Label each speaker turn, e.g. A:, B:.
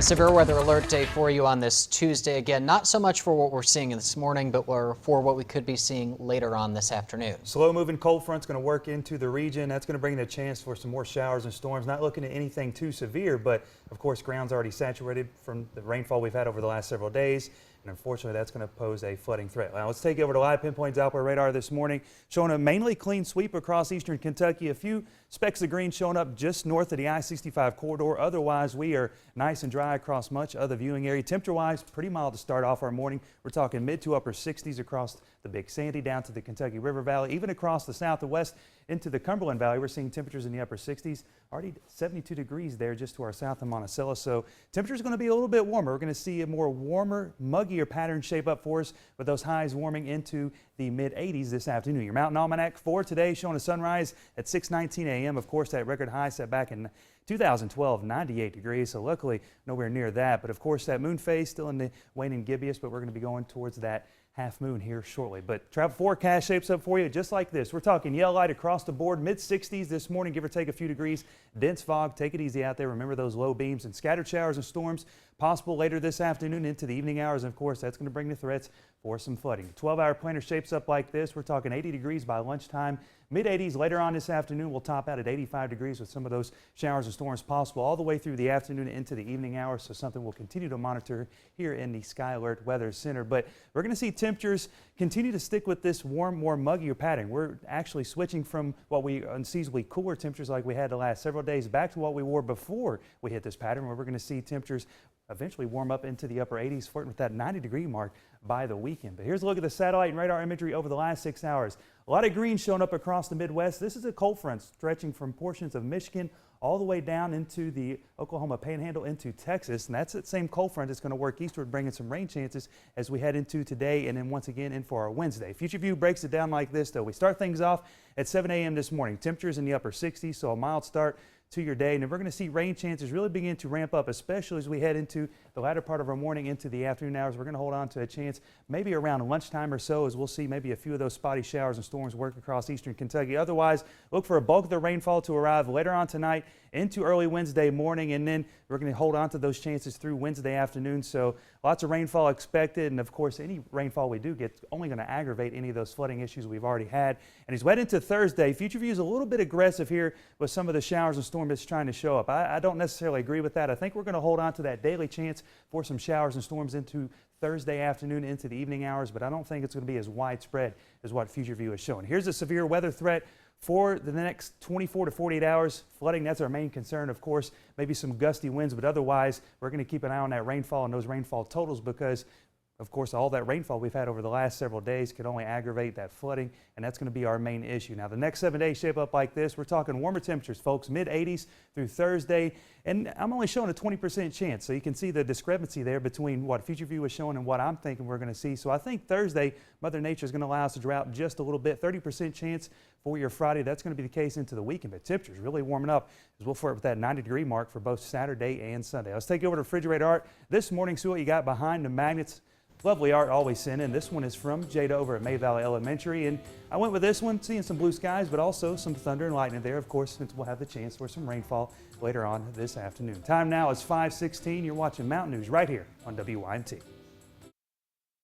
A: A severe weather alert day for you on this Tuesday. Again, not so much for what we're seeing this morning, but for what we could be seeing later on this afternoon.
B: Slow moving cold front's going to work into the region. That's going to bring the chance for some more showers and storms. Not looking at anything too severe, but of course ground's already saturated from the rainfall we've had over the last several days. And unfortunately, that's going to pose a flooding threat. Now, let's take you over to live pinpoint Doppler radar this morning, showing a mainly clean sweep across eastern Kentucky. A few specks of green showing up just north of the I-65 corridor. Otherwise, we are nice and dry across much of the viewing area. Temperature-wise, pretty mild to start off our morning. We're talking mid to upper 60s across the Big Sandy down to the Kentucky River Valley, even across the south and west into the Cumberland Valley. We're seeing temperatures in the upper 60s, already 72 degrees there just to our south of Monticello. So temperature is going to be a little bit warmer. We're going to see a more warmer, muggier pattern shape up for us with those highs warming into the mid 80s this afternoon. Your Mountain Almanac for today showing a sunrise at 6:19 a.m. Of course, that record high set back in 2012, 98 degrees. So luckily nowhere near that. But of course, that moon phase still in the waning gibbous, but we're going to be going towards that half moon here shortly. But travel forecast shapes up for you just like this. We're talking yellow light across the board, mid 60s this morning, give or take a few degrees. Dense fog, take it easy out there. Remember those low beams, and scattered showers and storms possible later this afternoon into the evening hours. And of course, that's going to bring the threats for some flooding. 12-hour planner shapes up like this. We're talking 80 degrees by lunchtime. Mid 80s later on this afternoon. We'll top out at 85 degrees with some of those showers and storms possible all the way through the afternoon into the evening hours. So something we'll continue to monitor here in the Sky Alert Weather Center. But we're going to see temperatures continue to stick with this warm, more muggier pattern. We're actually switching from what we unseasonably cooler temperatures like we had the last several days back to what we wore before we hit this pattern, where we're going to see temperatures eventually warm up into the upper 80s, flirting with that 90-degree mark by the weekend. But here's a look at the satellite and radar imagery over the last 6 hours. A lot of green showing up across the Midwest. This is a cold front stretching from portions of Michigan all the way down into the Oklahoma Panhandle into Texas. And that's that same cold front that's going to work eastward, bringing some rain chances as we head into today and then once again in for our Wednesday. Future View breaks it down like this, though. We start things off at 7 a.m. this morning. Temperatures in the upper 60s, so a mild start to your day. And then we're going to see rain chances really begin to ramp up, especially as we head into the latter part of our morning into the afternoon hours. We're going to hold on to a chance maybe around lunchtime or so, as we'll see maybe a few of those spotty showers and storms work across eastern Kentucky. Otherwise, look for a bulk of the rainfall to arrive later on tonight into early Wednesday morning, and then we're going to hold on to those chances through Wednesday afternoon. So lots of rainfall expected, and of course any rainfall we do get only going to aggravate any of those flooding issues we've already had. And as we head into Thursday, Future View is a little bit aggressive here with some of the showers and storms that's trying to show up. I don't necessarily agree with that. I think we're going to hold on to that daily chance for some showers and storms into Thursday afternoon into the evening hours, but I don't think it's going to be as widespread as what Future View is showing. Here's a severe weather threat for the next 24 to 48 hours. Flooding, that's our main concern, of course. Maybe some gusty winds, but otherwise we're going to keep an eye on that rainfall and those rainfall totals, because of course, all that rainfall we've had over the last several days could only aggravate that flooding, and that's going to be our main issue. Now, the next 7 days shape up like this. We're talking warmer temperatures, folks, mid-80s through Thursday, and I'm only showing a 20% chance, so you can see the discrepancy there between what Future View is showing and what I'm thinking we're going to see. So I think Thursday, Mother Nature is going to allow us to drought just a little bit. 30% chance for your Friday. That's going to be the case into the weekend, but temperatures really warming up as we'll flirt with that 90-degree mark for both Saturday and Sunday. Let's take you over to Refrigerator Art this morning, see what you got behind the magnets. Lovely art always sent in. This one is from Jada over at May Valley Elementary, and I went with this one, seeing some blue skies, but also some thunder and lightning there, of course, since we'll have the chance for some rainfall later on this afternoon. Time now is 5:16. You're watching Mountain News right here on WYNT.